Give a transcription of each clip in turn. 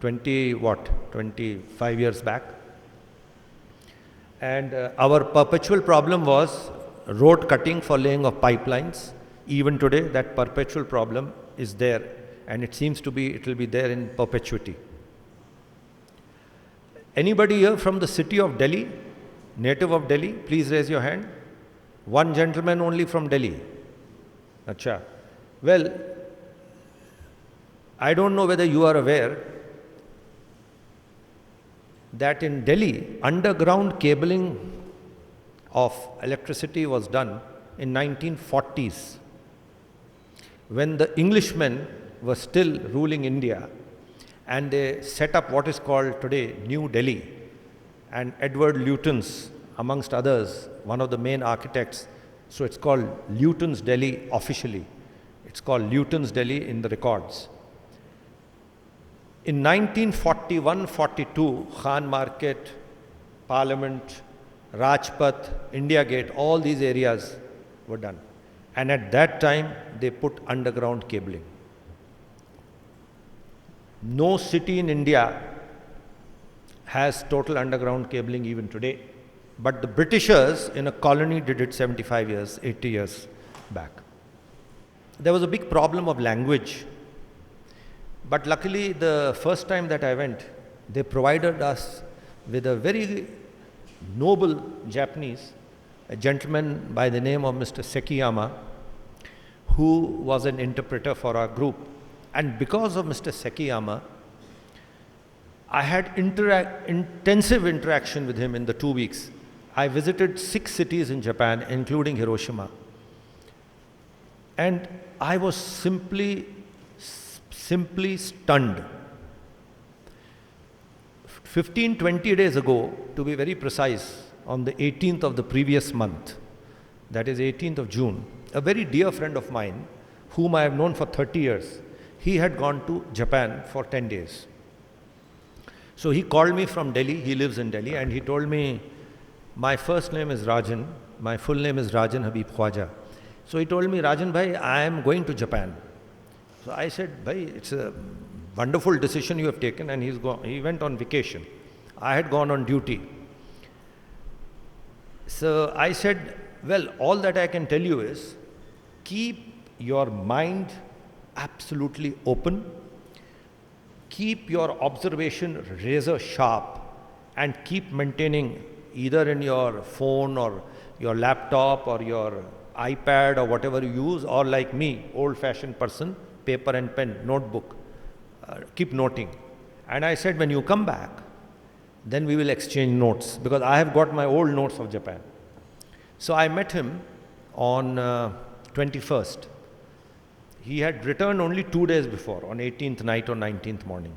25 years back. And our perpetual problem was road cutting for laying of pipelines. Even today, that perpetual problem is there, and it seems to be, it will be there in perpetuity. Anybody here from the city of Delhi, native of Delhi, please raise your hand. One gentleman only from Delhi. Acha. Well, I don't know whether you are aware that in Delhi, underground cabling of electricity was done in 1940s, when the Englishmen were still ruling India, and they set up what is called today New Delhi. And Edward Lutyens, amongst others, one of the main architects, so it's called Lutyens Delhi officially. It's called Lutyens Delhi in the records. In 1941-42, Khan Market, Parliament, Rajpath, India Gate, all these areas were done. And at that time, they put underground cabling. No city in India has total underground cabling even today. But the Britishers in a colony did it 75 years, 80 years back. There was a big problem of language. But luckily, the first time that I went, they provided us with a very noble Japanese, a gentleman by the name of Mr. Sekiyama, who was an interpreter for our group. And because of Mr. Sekiyama, I had intensive interaction with him in the 2 weeks. I visited 6 cities in Japan, including Hiroshima. And I was simply stunned. 15-20 days ago, to be very precise, on the 18th of the previous month, that is 18th of June, a very dear friend of mine, whom I have known for 30 years, he had gone to Japan for 10 days. So he called me from Delhi, he lives in Delhi, and he told me, my first name is Rajan, my full name is Rajan Habib Khwaja. So he told me, Rajan bhai, I am going to Japan. So I said, bhai, it's a wonderful decision you have taken, and he went on vacation. I had gone on duty. So I said, well, all that I can tell you is, keep your mind absolutely open, keep your observation razor sharp, and keep maintaining either in your phone or your laptop or your iPad or whatever you use, or like me, old-fashioned person, paper and pen, notebook, keep noting. And I said, when you come back, then we will exchange notes, because I have got my old notes of Japan. So I met him on 21st. He had returned only 2 days before, on 18th night or 19th morning.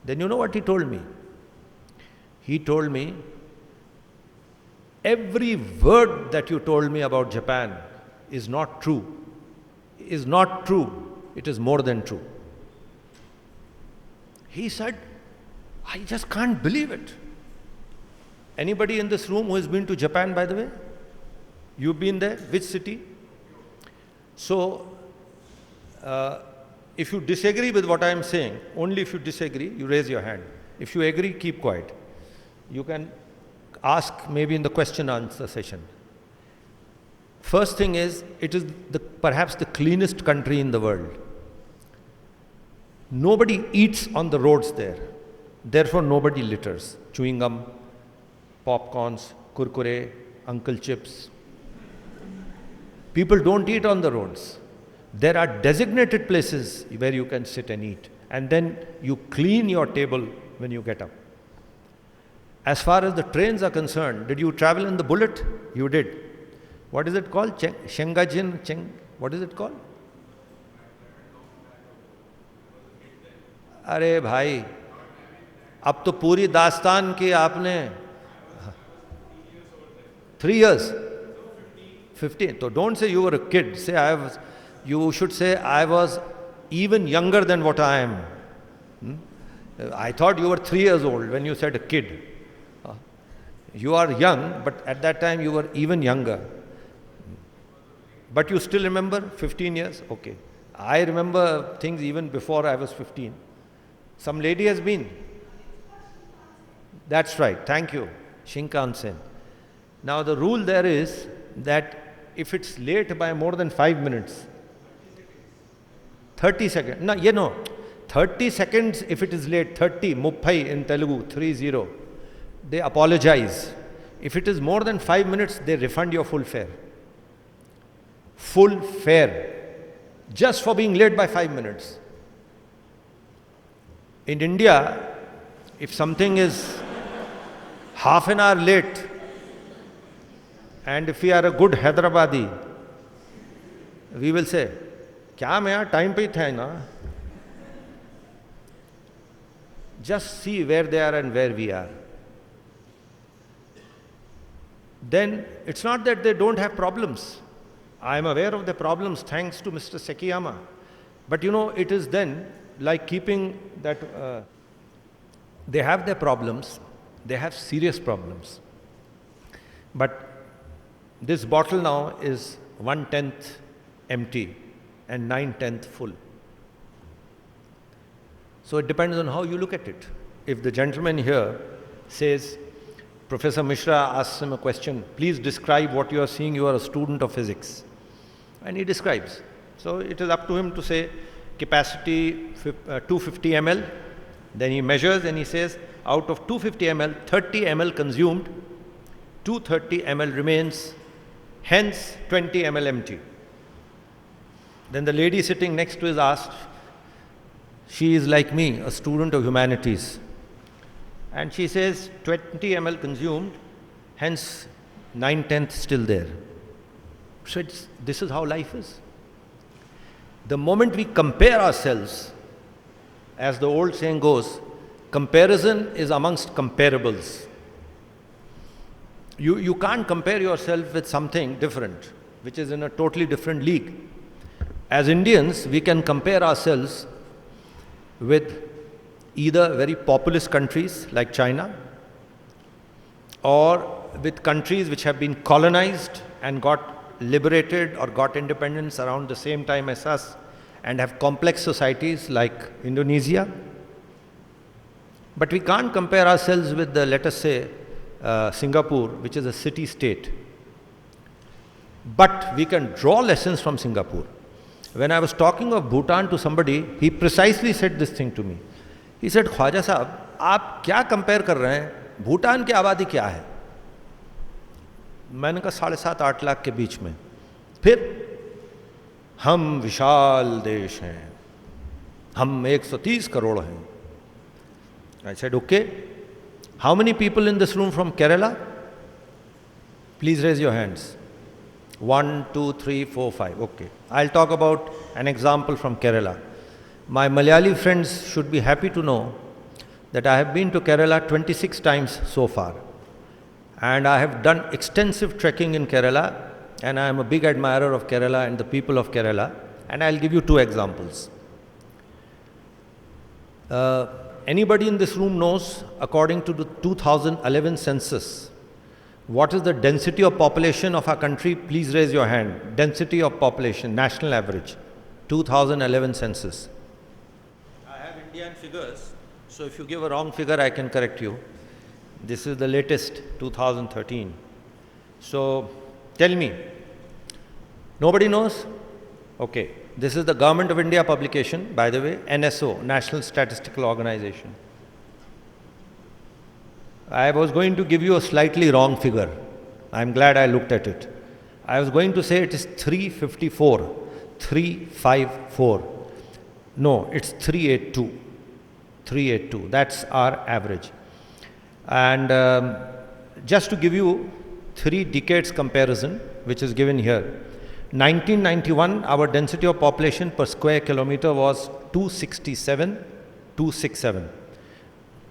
Then you know what he told me? He told me, every word that you told me about Japan is not true. Is not true. It is more than true. He said, I just can't believe it. Anybody in this room who has been to Japan, by the way? You've been there? Which city? So, if you disagree with what I am saying, only if you disagree, you raise your hand. If you agree, keep quiet. You can ask maybe in the question answer session. First thing is, it is perhaps the cleanest country in the world. Nobody eats on the roads there. Therefore, nobody litters. Chewing gum, popcorns, kurkure, uncle chips. People don't eat on the roads. There are designated places where you can sit and eat. And then you clean your table when you get up. As far as the trains are concerned, did you travel in the bullet? You did. What is it called? What is it called? अरे भाई, अब तो पूरी दास्तान की आपने 3 years, 15. So don't say you were a kid. You should say I was even younger than what I am. I thought you were 3 years old when you said a kid. You are young, but at that time you were even younger. But you still remember 15 years? Okay. I remember things even before I was 15. Some lady has been. That's right, thank you, Shinkansen. Now the rule there is that if it's late by more than 5 minutes, 30 seconds, no, 30 seconds if it is late, 30, muppai in Telugu, 30, they apologize. If it is more than 5 minutes, they refund your full fare. Full fare, just for being late by 5 minutes. In India, if something is half an hour late, and if we are a good Hyderabadi, we will say, "Kya मैं यार time पे ही थे ना?" Just see where they are and where we are. Then it's not that they don't have problems. I am aware of the problems thanks to Mr. Sekiyama. But it is then like keeping that they have their problems, they have serious problems. But this bottle now is 1/10 empty and 9/10 full. So it depends on how you look at it. If the gentleman here says, Professor Mishra asks him a question, please describe what you are seeing, you are a student of physics. And he describes. So it is up to him to say capacity 250 ml. Then he measures and he says, out of 250 ml, 30 ml consumed, 230 ml remains, hence 20 ml empty. Then the lady sitting next to is asked, she is like me, a student of humanities. And she says 20 ml consumed, hence 9/10 still there. So this is how life is. The moment we compare ourselves, as the old saying goes, comparison is amongst comparables. You can't compare yourself with something different, which is in a totally different league. As Indians, we can compare ourselves with either very populous countries like China or with countries which have been colonized and got liberated or got independence around the same time as us and have complex societies like Indonesia. But we can't compare ourselves with let us say, Singapore, which is a city-state. But we can draw lessons from Singapore. When I was talking of Bhutan to somebody, he precisely said this thing to me. He said, Khwaja Sahab, आप क्या compare कर रहे हैं? भूटान की आबादी क्या है? मैंने कहा 7.5-8 लाख के बीच में. फिर हम विशाल देश हैं, हम 130 करोड़ हैं. I said, okay. How many people in this room from Kerala? Please raise your hands. 1, 2, 3, 4, 5. Okay. I'll talk about an example from Kerala. My Malayali friends should be happy to know that I have been to Kerala 26 times so far. And I have done extensive trekking in Kerala, and I am a big admirer of Kerala and the people of Kerala. And I'll give you 2 examples. Anybody in this room knows, according to the 2011 census, what is the density of population of our country? Please raise your hand. Density of population, national average, 2011 census. I have Indian figures, so if you give a wrong figure, I can correct you. This is the latest, 2013. So, tell me, nobody knows? Okay, this is the Government of India publication, by the way, NSO, National Statistical Organization. I was going to give you a slightly wrong figure. I'm glad I looked at it. I was going to say it is 354. 354. No, it's 382. 382. That's our average. And just to give you 3 decades comparison, which is given here. 1991, our density of population per square kilometer was 267.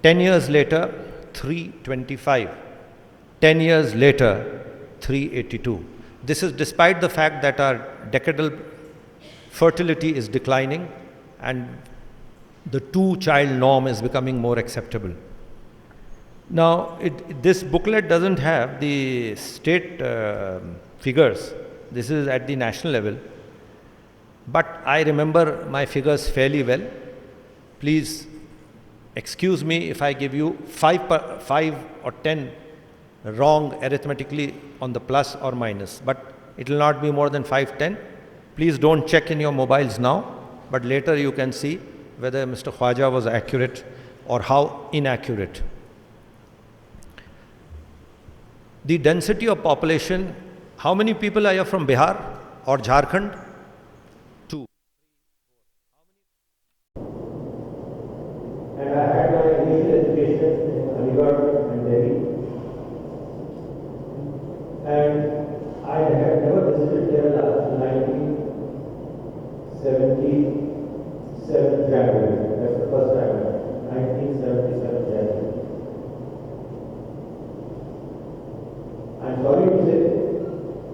10 years later, 325. 10 years later, 382. This is despite the fact that our decadal fertility is declining and the 2-child norm is becoming more acceptable. Now, this booklet doesn't have the state figures. This is at the national level. But I remember my figures fairly well. Please Excuse me if I give you 5 or 10 wrong arithmetically on the plus or minus, but it will not be more than 5, 10. Please don't check in your mobiles now, but later you can see whether Mr. Khwaja was accurate or how inaccurate. The density of population, how many people are here from Bihar or Jharkhand? 2. And I had my initial education in Hyderabad and Delhi. And I had never visited Kerala in 1977 January. That's the first time. 1977 January. I'm sorry to say,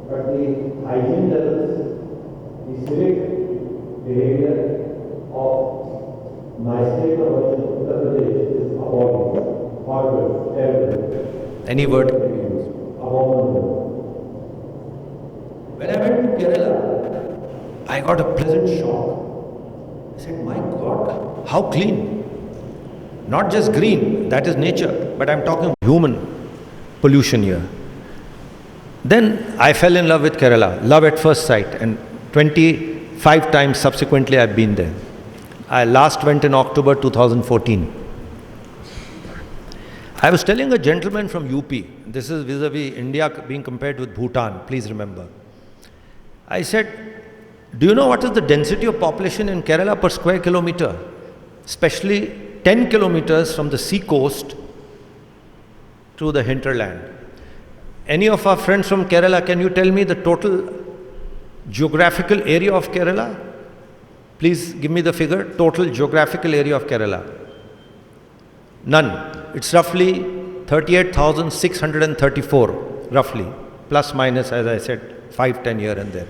but the hygiene levels, the civic behavior of my state of Uttar Pradesh is appalling, horrible, terrible. Any word? Abominable. When I went to Kerala, I got a pleasant shock. I said, my God, how clean. Not just green, that is nature, but I'm talking human pollution here. Then I fell in love with Kerala, love at first sight, and 25 times subsequently I've been there. I last went in October 2014. I was telling a gentleman from UP, this is vis-a-vis India being compared with Bhutan, please remember. I said, do you know what is the density of population in Kerala per square kilometer? Especially 10 kilometers from the sea coast to the hinterland. Any of our friends from Kerala, can you tell me the total geographical area of Kerala? Please give me the figure, total geographical area of Kerala. None. It's roughly 38,634, roughly, plus minus, as I said, 5, 10 here and there.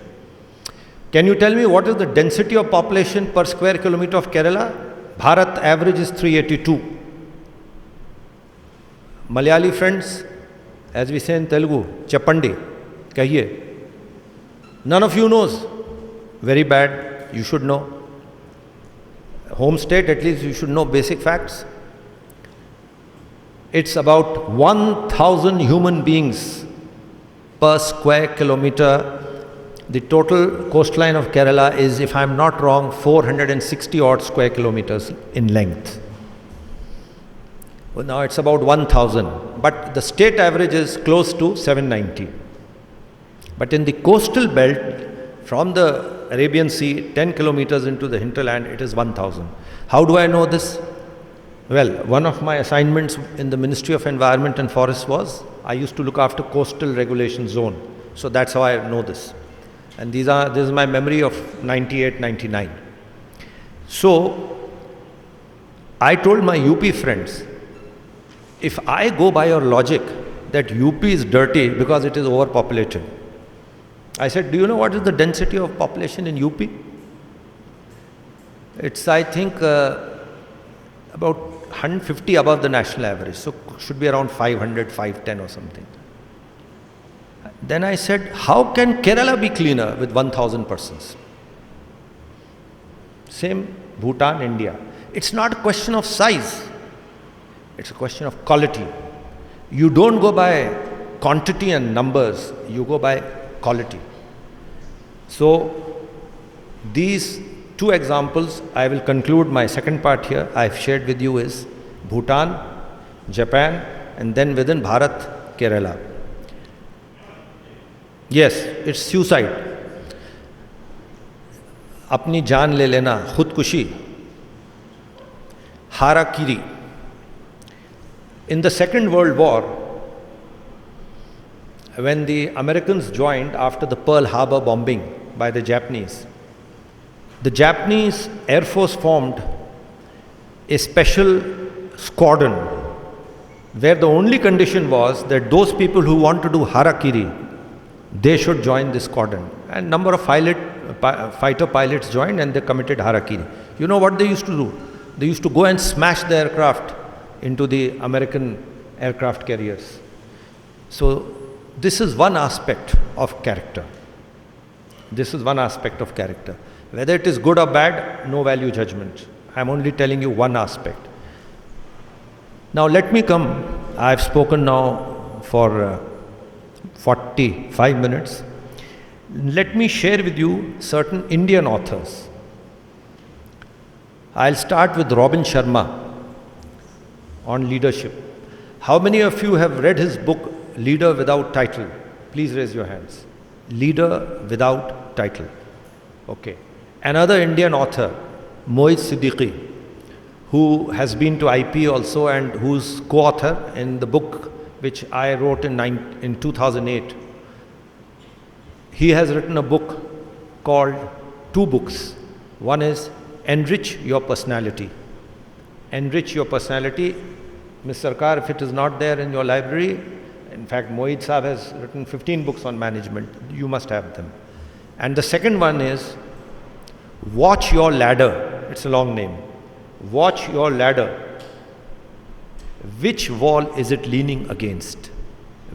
Can you tell me what is the density of population per square kilometer of Kerala? Bharat average is 382. Malayali friends, as we say in Telugu, Chappandi, kahiye. None of you knows. Very bad, you should know. Home state, at least you should know basic facts. It's about 1,000 human beings per square kilometer. The total coastline of Kerala is, if I'm not wrong, 460 odd square kilometers in length. Well, now it's about 1,000, but the state average is close to 790. But in the coastal belt, from the Arabian Sea, 10 kilometers into the hinterland, it is 1,000. How do I know this? Well, one of my assignments in the Ministry of Environment and Forests was, I used to look after coastal regulation zone. So that's how I know this. And this is my memory of 98, 99. So, I told my UP friends, if I go by your logic that UP is dirty because it is overpopulated, I said, do you know what is the density of population in UP? It's, I think, about 150 above the national average. So, should be around 500, 510 or something. Then I said, how can Kerala be cleaner with 1,000 persons? Same Bhutan, India. It's not a question of size. It's a question of quality. You don't go by quantity and numbers, you go by quality. So, these two examples, I will conclude my second part here, I've shared with you is Bhutan, Japan, and then within Bharat, Kerala. Yes, it's suicide. अपनी जान ले लेना, खुदकुशी, harakiri. In the Second World War, when the Americans joined after the Pearl Harbor bombing by the Japanese Air Force formed a special squadron where the only condition was that those people who want to do harakiri, they should join this squadron. And number of fighter pilots joined and they committed harakiri. You know what they used to do? They used to go and smash the aircraft into the American aircraft carriers. So this is one aspect of character. This is one aspect of character. Whether it is good or bad, no value judgment. I'm only telling you one aspect. Now let me come, I've spoken now for 45 minutes. Let me share with you certain Indian authors. I'll start with Robin Sharma on leadership. How many of you have read his book, Leader Without Title? Please raise your hands. Leader Without Title. Okay. Another Indian author, Mohit Siddiqui, who has been to IPE also and who's co-author in the book which I wrote in 2008. He has written a book called, two books. One is Enrich Your Personality. Enrich Your Personality. Ms. Sarkar, if it is not there in your library, in fact, Mohit Saab has written 15 books on management. You must have them. And the second one is Watch Your Ladder. It's a long name. Watch Your Ladder. Which wall is it leaning against?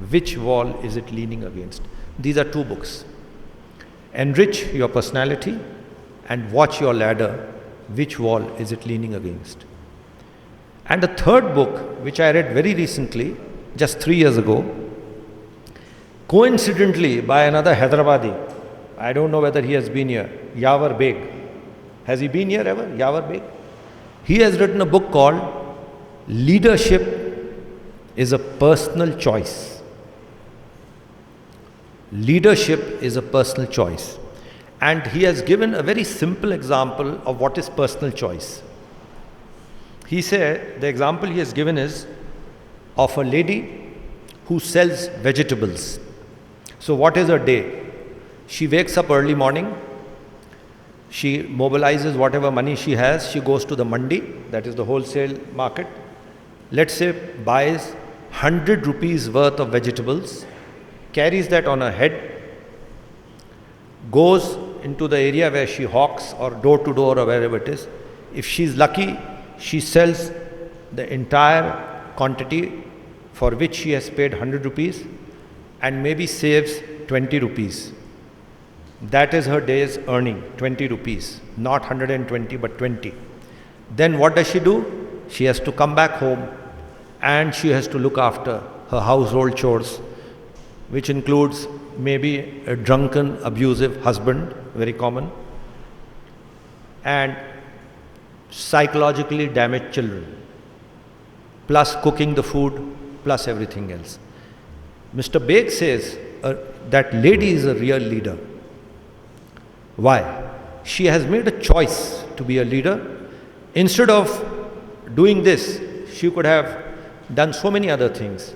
Which wall is it leaning against? These are two books. Enrich Your Personality and Watch Your Ladder. Which wall is it leaning against? And the third book, which I read very recently, just 3 years ago, coincidentally by another Hyderabadi. I don't know whether he has been here, Yawar Beg. Has he been here ever, Yawar Beg? He has written a book called Leadership is a Personal Choice. Leadership is a personal choice. And he has given a very simple example of what is personal choice. He said, the example he has given is of a lady who sells vegetables. So what is her day? She wakes up early morning, she mobilizes whatever money she has, she goes to the mandi, that is the wholesale market, let's say buys 100 rupees worth of vegetables, carries that on her head, goes into the area where she hawks or door to door or wherever it is. If she's lucky, she sells the entire quantity for which she has paid 100 rupees and maybe saves 20 rupees. That is her day's earning, 20 rupees, not 120 but 20. Then what does she do? She has to come back home and she has to look after her household chores, which includes maybe a drunken, abusive husband, very common, and psychologically damaged children, plus cooking the food, plus everything else. Mr. Beg says that lady is a real leader. Why? She has made a choice to be a leader. Instead of doing this, she could have done so many other things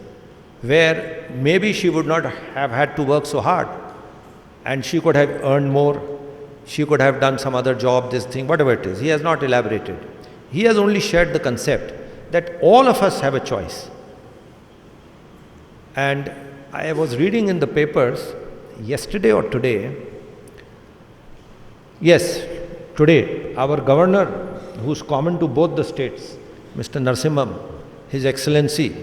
where maybe she would not have had to work so hard and she could have earned more, she could have done some other job, this thing, whatever it is. He has not elaborated. He has only shared the concept that all of us have a choice. And I was reading in the papers yesterday or today, yes, today, our governor, who's common to both the states, Mr. Narasimham, His Excellency,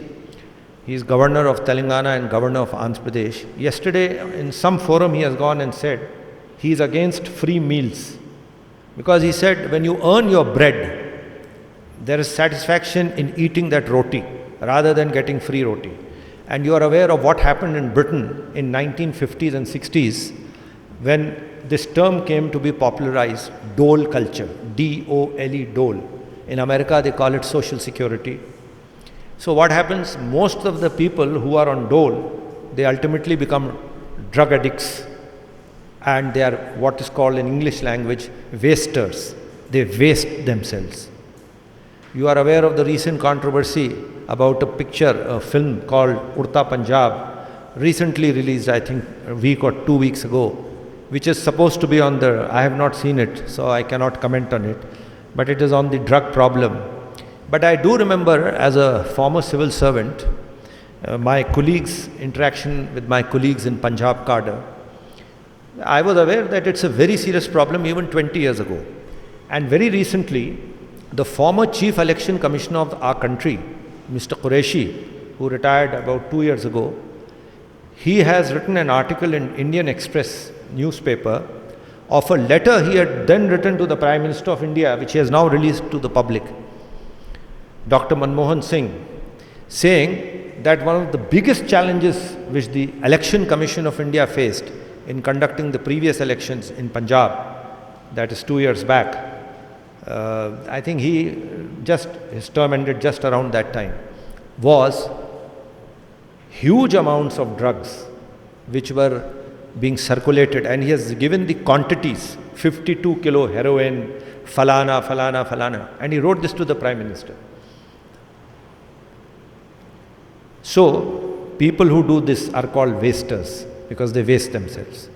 he is governor of Telangana and governor of Andhra Pradesh. Yesterday, in some forum, he has gone and said he is against free meals. Because he said, when you earn your bread, there is satisfaction in eating that roti rather than getting free roti. And you are aware of what happened in Britain in 1950s and 60s when this term came to be popularized, dole culture, D-O-L-E, dole. In America, they call it social security. So what happens, most of the people who are on dole, they ultimately become drug addicts and they are what is called in English language, wasters. They waste themselves. You are aware of the recent controversy about a picture, a film called Urta Punjab, recently released, I think a week or 2 weeks ago, which is supposed to be on the, I have not seen it, so I cannot comment on it, but it is on the drug problem. But I do remember as a former civil servant, my colleagues, interaction with my colleagues in Punjab cadre, I was aware that it's a very serious problem even 20 years ago. And very recently, the former Chief Election Commissioner of our country, Mr. Qureshi, who retired about 2 years ago, he has written an article in Indian Express newspaper of a letter he had then written to the Prime Minister of India, which he has now released to the public, Dr. Manmohan Singh, saying that one of the biggest challenges which the Election Commission of India faced in conducting the previous elections in Punjab, that is 2 years back, I think his term ended just around that time, was huge amounts of drugs which were being circulated, and he has given the quantities: 52 kilo heroin, falana, falana, falana, and he wrote this to the Prime Minister. So, people who do this are called wasters because they waste themselves.